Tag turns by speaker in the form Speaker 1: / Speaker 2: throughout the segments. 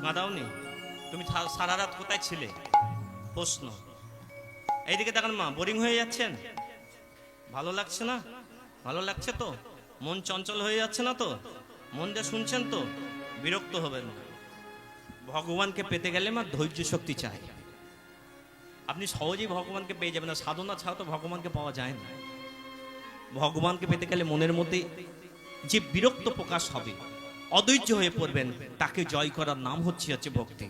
Speaker 1: কাঁদাওনি? তুমি সারা রাত কোথায় ছিলে? প্রশ্ন। এইদিকে দেখেন মা, বোরিং হয়ে যাচ্ছেন? ভালো লাগছে না? ভালো লাগছে তো? মন চঞ্চল হয়ে যাচ্ছে না তো? মন দিয়ে শুনছেন তো? বিরক্ত হবেন না। ভগবানকে পেতে গেলে মা ধৈর্য শক্তি চাই। আপনি সহজেই ভগবানকে পেয়ে যাবেন না, সাধনা ছাড়া তো ভগবানকে পাওয়া যায় না। ভগবানকে পেতে গেলে মনের মধ্যে যে বিরক্ত প্রকাশ হবে, অধৈর্য হয়ে পড়বেন, তাকে জয় করার নাম হচ্ছে ভক্তি।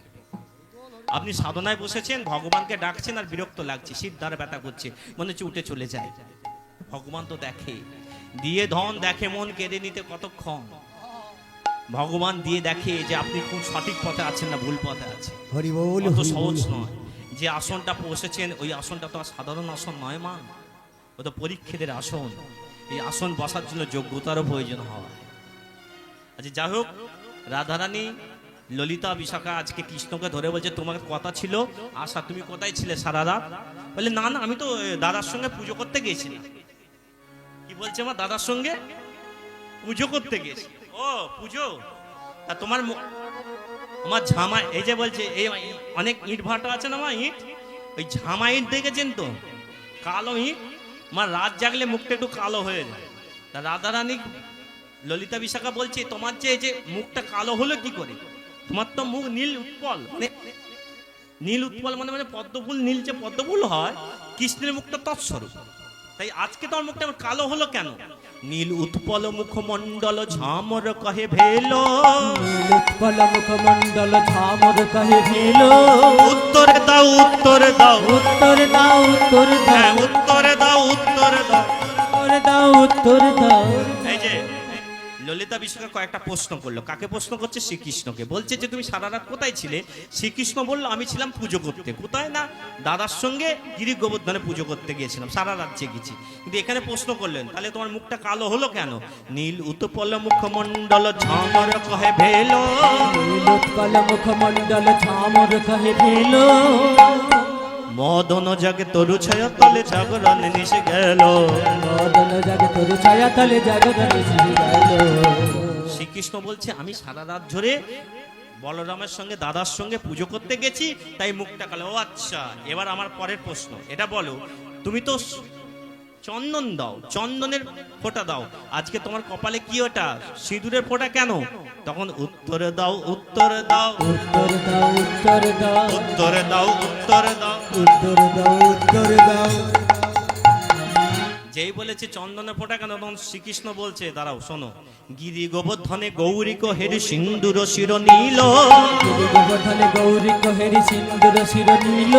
Speaker 1: আপনি সাধনায় বসেছেন, ভগবানকে ডাকছেন আর বিরক্ত লাগছে, সিদ্ধার ব্যথা করছে, মনে হচ্ছে উঠে চলে যায়। ভগবান তো দেখে, দিয়ে ধন দেখে মন কেড়ে নিতে কতক্ষণ। ভগবান দিয়ে দেখে যে আপনি কোন সঠিক পথে আছেন না ভুল পথে আছেন। অত সহজ নয়। যে আসনটা বসেছেন ওই আসনটা তো আর সাধারণ আসন নয় মা, ও তো পরীক্ষিতের আসন। এই আসন বসার জন্য যোগ্যতারও প্রয়োজন হয়। আচ্ছা যাই হোক, রাধারানী ললিতা বিশাখা আজকে কৃষ্ণকে ধরে বলছে তোমার কথা ছিল আশা, তুমি কোথায় ছিলে সারা রাত? বলে না না, আমি তো দাদার সঙ্গে পুজো করতে গিয়েছিলাম। কি বলছে মা? দাদার সঙ্গে পুজো করতে গেছি। ও পুজো, তা তোমার আমার ঝামা, এই যে বলছে এই অনেক ইট ভাটা আছে না মা, ইট, ওই ঝামা ইট দেখেছেন তো, কালো ইট। মা রাত জাগলে মুখটা একটু কালো হয়ে যায়। তা রাধারানী ললিতা বিশাখা বলছে তোমার যে এই যে মুখটা কালো হলো কি করে? তোমার তো মুখ নীল উৎপল, মানে নীল উৎপল মানে মানে পদ্মফুল, নীল যে পদ্মফুল হয়, কৃষ্ণের মুখটা তৎস্বরূপ। তাই আজকে তোমার মুখটা কালো হলো কেন? নীল উৎপল মুখমণ্ডল ঝামর কহে ভেলো,
Speaker 2: নীল উৎপল মুখমণ্ডল ঝামর কহে ভেলো।
Speaker 1: উত্তর দাও উত্তর দাও,
Speaker 2: উত্তর দাও উত্তর দাও,
Speaker 1: উত্তর দাও উত্তর দাও,
Speaker 2: উত্তর দাও উত্তর দাও।
Speaker 1: এই যে ললিতা বিশাখা কয়েকটা প্রশ্ন করলো। কাকে প্রশ্ন করছে? শ্রীকৃষ্ণকে। বলছে যে তুমি সারা রাত কোথায় ছিলে? শ্রীকৃষ্ণ বলল আমি ছিলাম পুজো করতে। কোথায়? না দাদার সঙ্গে গিরি গোবর্ধনে পুজো করতে গিয়েছিলাম, সারা রাত জেগেছি। কিন্তু এখানে প্রশ্ন করলেন তাহলে তোমার মুখটা কালো হলো কেন? নীল উৎপল মুখমণ্ডল ঝামর কহে ভেলো,
Speaker 2: নীল উৎপল মুখমণ্ডল ঝামর কহে ভেলো।
Speaker 1: মদন জাগে তরু ছায়া তলে জাগরণ নিশে গেল,
Speaker 2: মদন জাগে তরু ছায়া তলে জাগরণ নিশে গেল।
Speaker 1: শ্রীকৃষ্ণ বলছে আমি সারা রাত ধরে বলরামের সঙ্গে দাদার সঙ্গে পুজো করতে গেছি, তাই মুখটা কালো। ও আচ্ছা, এবার আমার পরের প্রশ্ন, এটা বলো, তুমি তো চন্দন দাও, চন্দনের ফোঁটা দাও, আজকে তোমার কপালে কি ওটা? সিঁদুরের ফোঁটা কেন? তখন উত্তর দাও উত্তর দাও,
Speaker 2: উত্তর দাও উত্তর দাও,
Speaker 1: উত্তর দাও উত্তর দাও,
Speaker 2: উত্তর দাও উত্তর দাও।
Speaker 1: যেই বলেছে চন্দনের ফোঁটা কেন, তখন শ্রীকৃষ্ণ বলছে দাঁড়াও শোনো, গিরি গোবর্ধনে গৌরী হেরি সিন্দুর শির নীল,
Speaker 2: গিরি গোবর্ধনে গৌরী হেরি সিন্দুর শির নীল।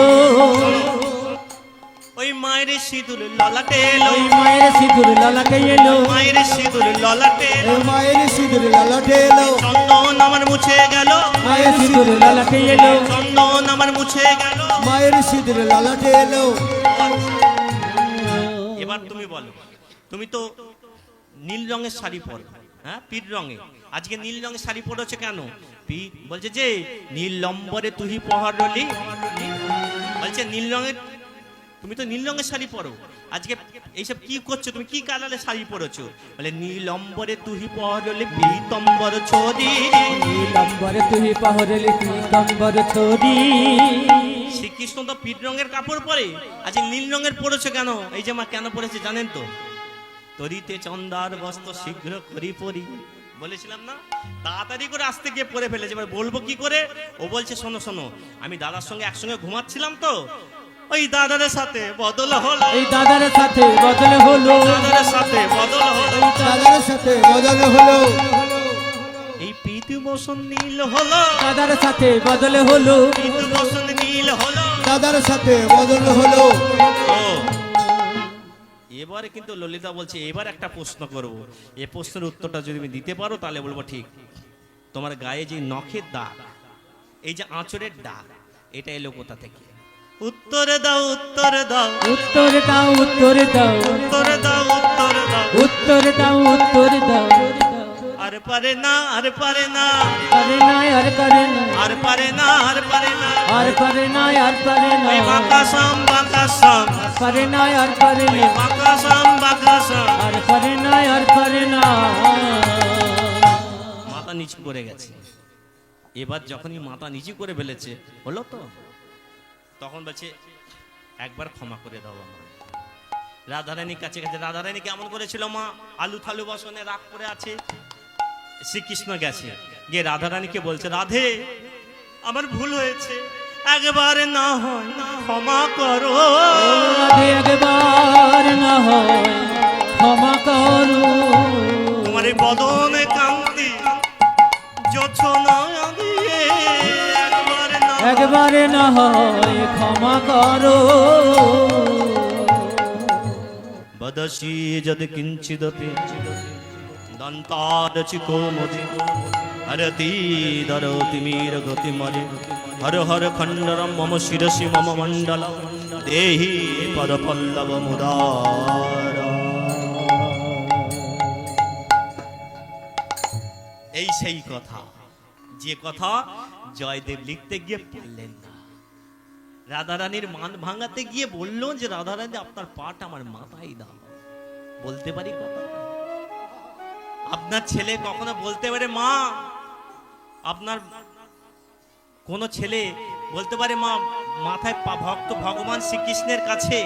Speaker 1: ওই মায়ের সিঁদুর ললাটে এলো,
Speaker 2: ওই মায়ের সিঁদুর ললাটে এলো,
Speaker 1: মায়ের সিঁদুর ললাটে এলো,
Speaker 2: মায়ের সিঁদুর ললাটে এলো।
Speaker 1: চন্দন আমার মুছে গেল,
Speaker 2: মায়ের সিঁদুর ললাটে এলো,
Speaker 1: চন্দন আমার মুছে গেল,
Speaker 2: মায়ের সিঁদুর ললাটে এলো।
Speaker 1: এবার তুমি বলো, তুমি তো নীল রঙের শাড়ি পরো, হ্যাঁ পীর রঙে, আজকে নীল রঙের শাড়ি পরেছো কেন? পীর বলছে যে নীল লম্বরে তুহি পহরলি, বলছে নীল রঙের, তুমি তো নীল রঙের শাড়ি পরো, আজকে এইসব কি করছো? তুমি কি কালারের শাড়ি পরেছো? বলে নীল অম্বরে তুহি পহরলি পীতম্বর ছোরি,
Speaker 2: নীল অম্বরে তুহি পহরলি পীতম্বর ছোরি।
Speaker 1: শ্রীকৃষ্ণ তো পীত রঙের কাপড় পরে, আজ নীল রঙের পরেছো কেন? এই যে মা কেন পরেছে জানেন তো? তরিতে চন্দার বস্ত্র শীঘ্র করি পরি, বলেছিলাম না? তাড়াতাড়ি করে আসতে গিয়ে পরে ফেলেছে। এবার বলবো কি করে? ও বলছে শোনো শোনো, আমি দাদার সঙ্গে একসঙ্গে ঘুমাচ্ছিলাম তো, ওই দাদার সাথে বদল হলো,
Speaker 2: এই দাদার সাথে বদল হলো,
Speaker 1: দাদার সাথে বদল হলো,
Speaker 2: দাদার সাথে বদল হলো।
Speaker 1: এই পীতু বসন নীল হলো,
Speaker 2: দাদার সাথে বদল হলো,
Speaker 1: পীতু বসন নীল হলো,
Speaker 2: দাদার সাথে বদল হলো।
Speaker 1: ও এবারে কিন্তু ললিতা বলছে এবার একটা প্রশ্ন করব, এই প্রশ্নের উত্তরটা যদি তুমি দিতে পারো তাহলে বলবো ঠিক। তোমার গায়ে যে নখের দাগ, এই যে আঁচড়ের দাগ, এটা এলো কোথা থেকে? উত্তর দাও উত্তর দাও,
Speaker 2: উত্তর দাও উত্তর দাও,
Speaker 1: উত্তর দাও উত্তর দাও,
Speaker 2: উত্তর দাও উত্তর দাও।
Speaker 1: আর পারে না আর পারে না,
Speaker 2: পারে না আর করে না,
Speaker 1: আর পারে না আর পারে না,
Speaker 2: আর পারে না আর পারে না,
Speaker 1: ওই বাঁকাসাম বাঁকাসাম,
Speaker 2: পারে না আর পারে
Speaker 1: ওই
Speaker 2: না,
Speaker 1: বাঁকাসাম বাঁকাসাম,
Speaker 2: আর পারে না আর পারে না।
Speaker 1: মাথা নিচু করে গেছে। এবার যখনই মাথা নিচু করে ফেলেছে, হলো তো, তখন বলছে একবার ক্ষমা করে দাও আমার। রাধারানীর কাছে গেছে। রাধারানী কেমন করেছিল মা, আলু থালু বসনে রাগ করে আছে। শ্রীকৃষ্ণ গেছে, গিয়ে রাধারানীকে বলছে, রাধে আমার ভুল হয়েছে, একবারে না হয় ক্ষমা করো।
Speaker 2: রাধে একবার না হয় ক্ষমা করো।
Speaker 1: তোমার এই বদনে কান্তি জোছনা দিয়ে
Speaker 2: একবারে না হয় ক্ষমা করো।
Speaker 1: বদসি যদ কিঞ্চিদপি দন্তারচি কোমদি হরতি দরতি মীর গতি মরে হর হর খণ্ডরম মম শিরসি মম মণ্ডল দেহি পদ পল্লব মুদার। এই সেই কথা, যে কথা জয়দেব লিখতে গিয়ে পারলেন না। রাধারানীর মান ভাঙাতে গিয়ে বললো যে রাধারানী আপনার পাট আমার মাথায় দাও। বলতে পারি কথা? আপনার ছেলে কখনো বলতে পারে মা, আপনার কোন ছেলে বলতে পারে মা মাথায় পা, ভক্ত ভগবান শ্রীকৃষ্ণের কাছে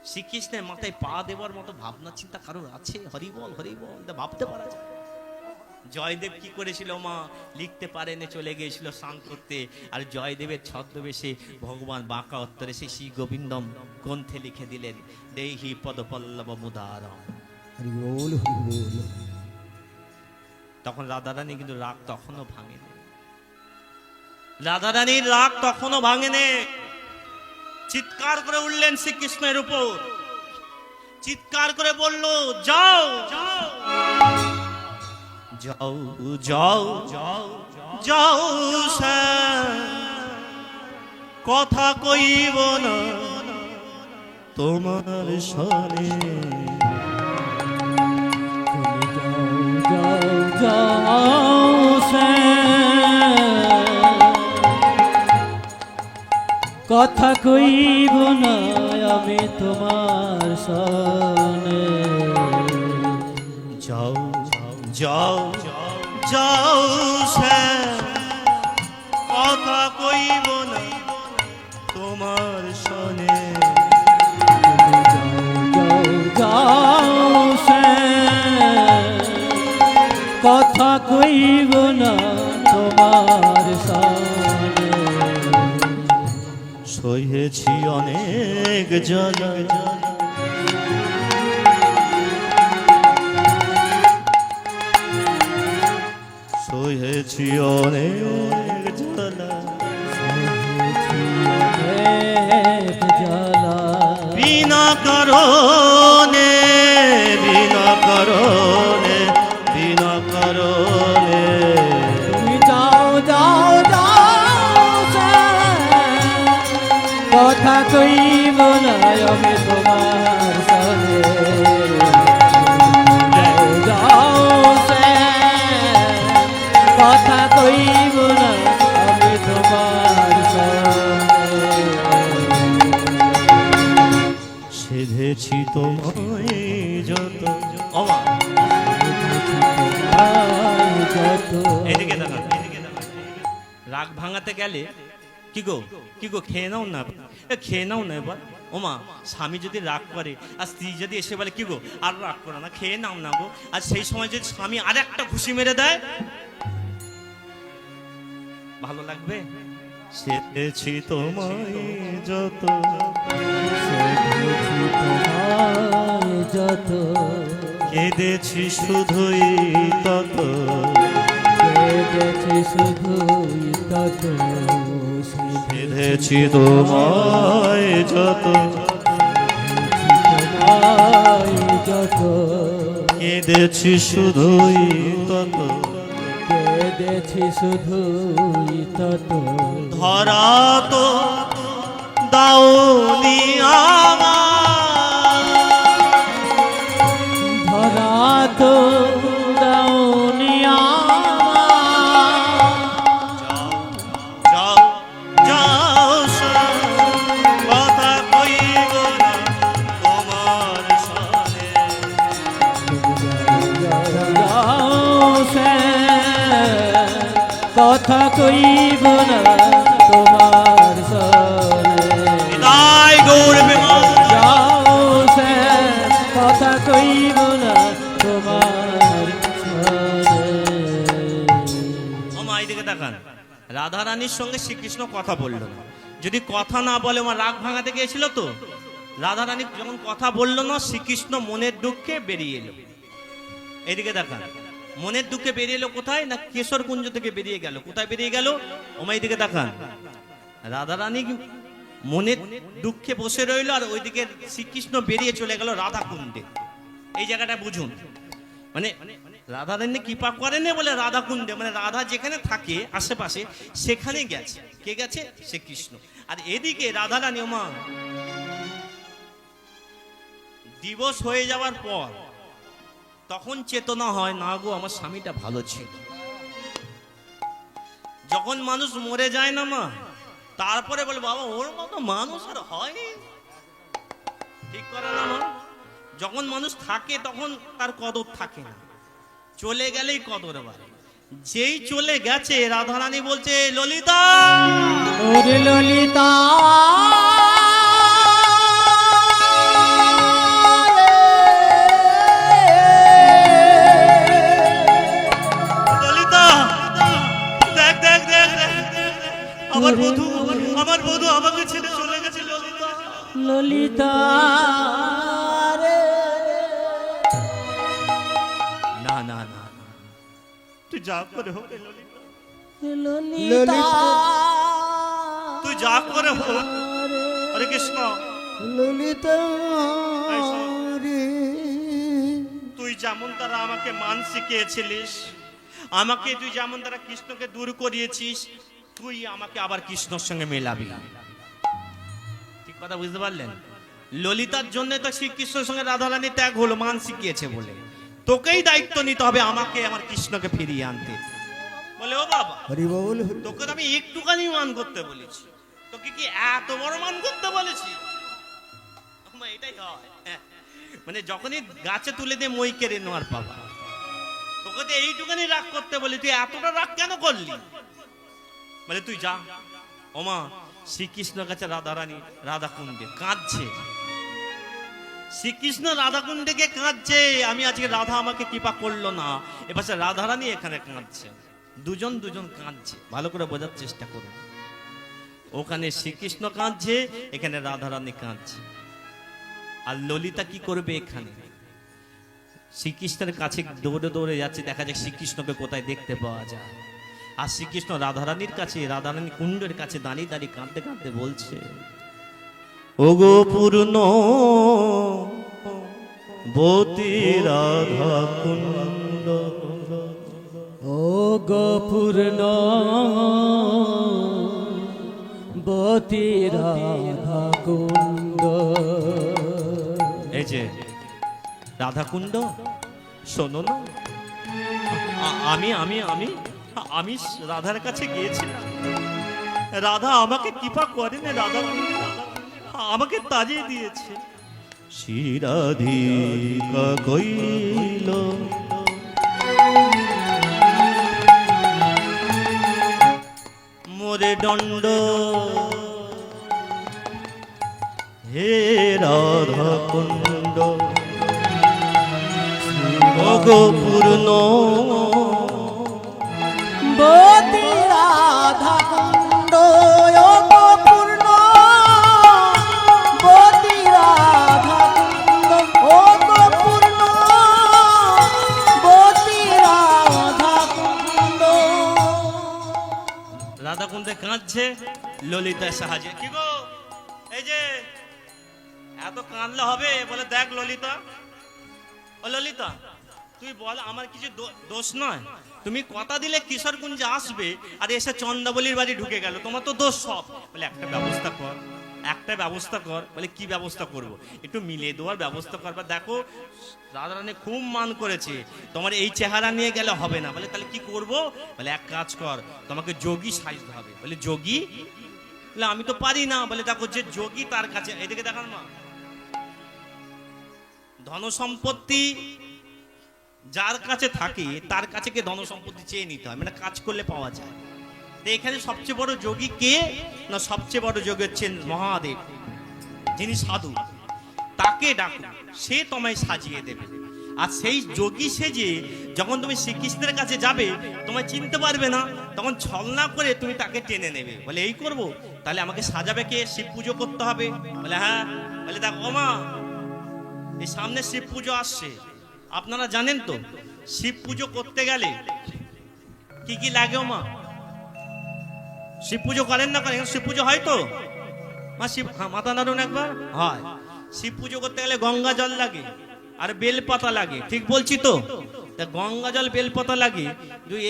Speaker 1: শ্রীকৃষ্ণের মাথায় পা দেওয়ার মতো ভাবনা চিন্তা কারোর আছে? হরিবল হরিবল ভাবতে পারা যায়? জয়দেব কি করেছিল মা, লিখতে পারেনি, চলে গিয়েছিল স্নান করতে। আর জয়দেবের ছদ্মবেশে ভগবান বাঁকা উত্তরে সে শ্রী গোবিন্দম গ্রন্থে লিখে দিলেন, দেহি পদপল্লব মুদারম। তখন রাধারানী কিন্তু রাগ তখনও ভাঙেনি। রাধারানীর রাগ তখনও ভাঙেনি। চিৎকার করে উঠলেন শ্রীকৃষ্ণের উপর, চিৎকার করে বলল, যাও যাও যাও যাও যাও শ্যাম, কথা কইব না তোমার সনে।
Speaker 2: যাও যাও শ্যাম, কথা কইব না আমি তোমার সনে।
Speaker 1: যাও যাও যাও শ্যাম, কথা কইব না তোমার সনে।
Speaker 2: যাও শ্যাম, কথা কইব না তোমার সনে।
Speaker 1: সহেছি অনেক জ্বালা, সহেছি অনেক জ্বালা, বিনা কারণে বিনা কারণে বিনা কারণে।
Speaker 2: তুমি যাও যাও যাও শ্যাম, কথা কইব না আমি তোমার সনে। যাও যাও শ্যাম, কথা কইব না আমি তোমার সনে।
Speaker 1: সেধেছি তোমায় যত। অমা এদিকে দেখান, এদিকে দেখান। রাগ ভাঙাতে গেলে কি গো কি গো, খেয়ে নাও না, খেয়ে নাও না এবার। ওমা স্বামী যদি রাগ করে আর স্ত্রী যদি এসে বলে কি গো আর রাগ করো না, খেয়ে নাও না গো, আর সেই সময় যদি স্বামী আর একটা ঘুষি মেরে দেয়, ভালো লাগবে? সেধেছি তোমায় যত,
Speaker 2: যত
Speaker 1: কেঁদেছি শুধুই তত,
Speaker 2: কেঁদেছি শুধুই তত।
Speaker 1: কেঁদেছি তোমায় যত,
Speaker 2: তোমায় যত,
Speaker 1: কেঁদেছি শুধুই তত,
Speaker 2: কেঁদেছি শুধুই তত।
Speaker 1: ধরা তো দাওনি আমার,
Speaker 2: ধরা তো দাওনি আমার।
Speaker 1: যাও যাও শ্যাম, কথা কইব না তোমার সনে।
Speaker 2: যাও শ্যাম, কথা কইব না তোমার সনে
Speaker 1: নিতাই গৌর বিমল
Speaker 2: যাও সে কথা কইব না তোমার সনে
Speaker 1: ওমা এইদিকে তাকান, রাধা রানীর সঙ্গে শ্রীকৃষ্ণ কথা বললো না। যদি কথা না বলে আমার রাগ ভাঙাতে গিয়েছিল তো, রাধা রানী যখন কথা বললো না, শ্রীকৃষ্ণ মনের দুঃখে বেরিয়ে এলো। এইদিকে দেখান, মনের দুঃখে বেরিয়ে এলো কোথায় না, কেশরকুঞ্জ থেকে বেরিয়ে গেল। কোথায় বেরিয়ে গেল ওমা এইদিকে দেখান, রাধা রানী মনের দুঃখে বসে রইল, আর ওইদিকে শ্রীকৃষ্ণ বেরিয়ে চলে গেল রাধা কুণ্ডে। এই জায়গাটা বুঝুন, মানে রাধা রানী কৃপা করেন বলে রাধা কুণ্ডে, মানে রাধা যেখানে থাকে আশেপাশে সেখানে গেছে। কে গেছে? শ্রীকৃষ্ণ। আর এদিকে রাধা রানী ওমা দিবস হয়ে যাওয়ার পর তখন চেতনা হয়, না গো আমার স্বামীটা ভালো ছিল। যখন মানুষ মরে যায় না মা, তারপরে বলে বাবা ওর মতো মানুষ আর হয়, ঠিক করে না মা? যখন মানুষ থাকে তখন তার কদর থাকে না, চলে গেলেই কদর বাড়ে। যেই চলে গেছে রাধারানী বলছে ললিতা,
Speaker 2: ওরে ললিতা
Speaker 1: ললিতা দেখ দেখ দেখ দেখ, আমার বধূ আমাকে ছেড়ে চলে গেছে ললিতা।
Speaker 2: ললিতা রে
Speaker 1: না না না না, তুই যা করে হোক ললিতা,
Speaker 2: ললিতা
Speaker 1: তুই যা করে হোক। হরে কৃষ্ণ।
Speaker 2: ললিতা
Speaker 1: এই শোন,
Speaker 2: রে
Speaker 1: তুই যেমন তারা আমাকে মান শিখিয়েছিলিস, আমাকে তুই যেমন তারা কৃষ্ণকে দূর করিয়েছিস, তুই আমাকে আবার কৃষ্ণর সঙ্গে মেলাবি। ঠিক কথা বুঝতে পারলেন? ললিতার জন্য তো শ্রীকৃষ্ণের সঙ্গে রাধারানী ত্যাগ হলো, মান শিখিয়েছে বলে। তোকেই দায়িত্ব নিতে হবে আমাকে আমার কৃষ্ণকে ফিরিয়ে আনতে। বলে ও বাবা,
Speaker 2: হরি বল
Speaker 1: তোকে তো আমি একটুখানি মান করতে বলেছি, তোকে কি এত বড় মান করতে বলেছি? আমা এটাই হয়, মানে যখনই গাছে তুলে দিয়ে মই কেড়ে নেওয়ার পাবা। তোকে তো এইটুখানি রাগ করতে বলি, তুই এতটা রাগ কেন করলি? বলে তুই যা। ওমা শ্রীকৃষ্ণ কাছে রাধারানী রাধা কুণ্ডে কাঁদছে, শ্রীকৃষ্ণ রাধা কুণ্ডে গিয়ে কাঁদছে, আমি আজকে রাধা আমাকে কৃপা করলো না। এবার রাধারানী এখানে কাঁদছে, দুজন দুজন কাঁদছে। ভালো করে বোঝার চেষ্টা করুন, ওখানে শ্রীকৃষ্ণ কাঁদছে, এখানে রাধারানী কাঁদছে। আর ললিতা কি করবে? এখানে শ্রীকৃষ্ণের কাছে দৌড়ে দৌড়ে যাচ্ছে, দেখা যায় শ্রীকৃষ্ণকে কোথায় দেখতে পাওয়া যায়। আর শ্রীকৃষ্ণ রাধারানীর কাছে, রাধারানী কুণ্ডের কাছে দাঁড়িয়ে দাঁড়িয়ে কাঁদতে কাঁদতে বলছে, ওগো পূর্ণ বতী রাধা কুণ্ড,
Speaker 2: ও গপূর্ণ বতী রাধা কুণ্ড।
Speaker 1: এই যে রাধা কুণ্ড, শোনো না, আমি আমি আমি আমি রাধার কাছে গিয়েছিলাম, রাধা আমাকে কৃপা করেনি, রাধা আমাকে তাজিয়ে দিয়েছে। শিরাধিকা কইল মোরে দণ্ড, হে রাধা কুণ্ড পূর্ণ
Speaker 2: বতী রাধা কুণ্ড, ও গপূর্ণ বতী রাধা কুণ্ড, ও গপূর্ণ বতী রাধা কুণ্ড।
Speaker 1: রাধা কুণ্ডে কাঁদছে, ললিতার সাহায্যে। কি গো, এই যে এত কাঁদলে হবে? বলে দেখ ললিতা, ও ললিতা তুই বল, আমার কিছু দোষ নয়। তুমি কথা দিলে কিশোরকুঞ্জে আসবে, আর এসে চন্দাবলীর বাড়ি ঢুকে গেল, তোমার তো দোষ সব। বলে একটা ব্যবস্থা কর, একটা ব্যবস্থা কর। বলে কি ব্যবস্থা করব? একটু মিলিয়ে দেওয়ার ব্যবস্থা করবা। দেখো রাধারানী খুব মান করেছে, তোমার এই চেহারা নিয়ে গেলে হবে না। বলে তাহলে কি করব? বলে এক কাজ কর, তোমাকে যোগী সাজতে হবে। বলে যোগী? বলে আমি তো পারি না। বলে দেখো যে যোগী তার কাছে, এদিকে দেখান মা, ধন সম্পত্তি যার কাছে থাকে তার কাছে গিয়ে ধন সম্পত্তি চেয়ে নিতে হয়, মানে কাজ করলে পাওয়া যায়। তো এখানে সবচেয়ে বড় যোগী কে না, সবচেয়ে বড় যোগী হচ্ছেন মহাদেব, যিনি সাধু। তাকে ডাকো, সে তোমায় সাজিয়ে দেবে। আর সেই যোগী সেজে যখন তুমি শ্রীকৃষ্ণের কাছে যাবে, তোমায় চিনতে পারবে না, তখন ছলনা করে তুমি তাকে টেনে নেবে। বলে এই করব, তাহলে আমাকে সাজাবে কে? শিব পুজো করতে হবে। বলে হ্যাঁ। বলে দেখো ওমা, এই সামনে শিব পুজো আসছে, আপনারা জানেন তো শিব পুজো করতে গেলে কি কি লাগে? ওমা, শিব পুজো করেন না করেন? শিব পুজো হয় তো মা? শিব, হ্যাঁ, মাথা নাড়ুন একবার। হয়। শিব পুজো করতে গেলে গঙ্গা জল লাগে আর বেলপাতা লাগে, ঠিক বলছি তো? তা গঙ্গা জল বেলপাতা লাগে।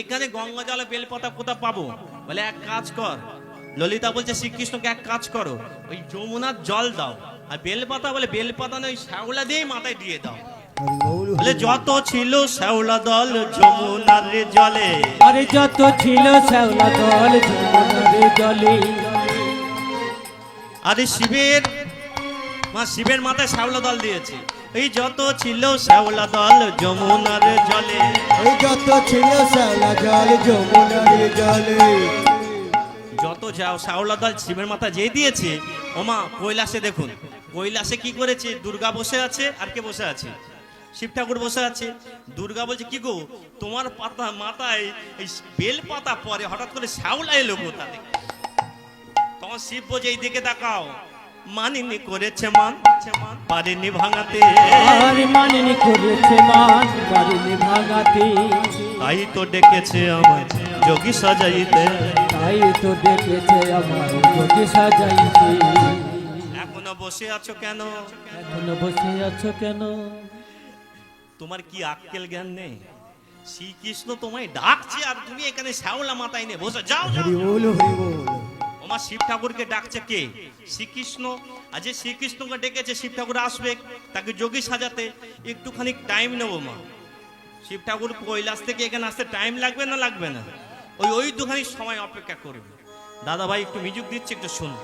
Speaker 1: এখানে গঙ্গা জল বেলপাতা কোথা পাবো? বলে এক কাজ কর, ললিতা বলছে শ্রীকৃষ্ণকে এক কাজ করো, ওই যমুনার জল দাও, আর বেলপাতা, বলে বেলপাতা নয়, শ্যাওলা দিয়েই মাথায় দিয়ে দাও। বলে যত ছিল শ্যাওলা দল যমুনার জলে,
Speaker 2: আরে যত ছিল শ্যাওলা দল যমুনার জলে।
Speaker 1: আরে শিবের শিবের মাথায় শ্যাওলা দল দিয়েছে। এই যত ছিল শ্যাওলা দল যমুনার জলে,
Speaker 3: এই যত ছিল শ্যাওলা জল যমুনার জলে।
Speaker 1: যত শ্যাওলা দল শিবের মাথা যে দিয়েছে, ওমা কৈলাসে দেখুন, কৈলাসে কি করেছে? দুর্গা বসে আছে, আর কে বসে আছে? শিব ঠাকুর বসে আছে। দুর্গা বলছে কি গো, তোমার পাতা মাথায় এই বেল পাতা পরে হঠাৎ করে শ্যাওলা এলো কোথা থেকে? তখন শিব বলছে এই দিকে তাকাও, মানিনি করেছে মান, পারেনি ভাঙাতে।
Speaker 2: আর মানিনি করেছে মান, পারেনি ভাঙাতে।
Speaker 1: তাই তো ডেকেছে আমায় যোগী সাজাইতে,
Speaker 2: তাই তো ডেকেছে আমার যোগী সাজাইতে।
Speaker 1: এখনো বসে আছো কেন?
Speaker 2: এখনো বসে আছো কেন?
Speaker 1: তোমার কি আক্কেল জ্ঞান নেই? শ্রীকৃষ্ণ তোমায় ডাকছে আর তুমি এখানে শ্যাওলা মাথায় নিয়ে বসে যাও।
Speaker 3: হরি বল হরি বল।
Speaker 1: ওমা শিব ঠাকুরকে ডাকছে কে? শ্রীকৃষ্ণ। আর যে শ্রীকৃষ্ণকে ডেকেছে শিব ঠাকুর আসবে তাকে যোগী সাজাতে, একটুখানি টাইম নেবো মা। শিব ঠাকুর কৈলাস থেকে এখানে আসতে টাইম লাগবে না লাগবে না? ওই দুখানি সময় অপেক্ষা করবে। দাদা ভাই একটু মিউজিক দিচ্ছে, একটু শুনুন।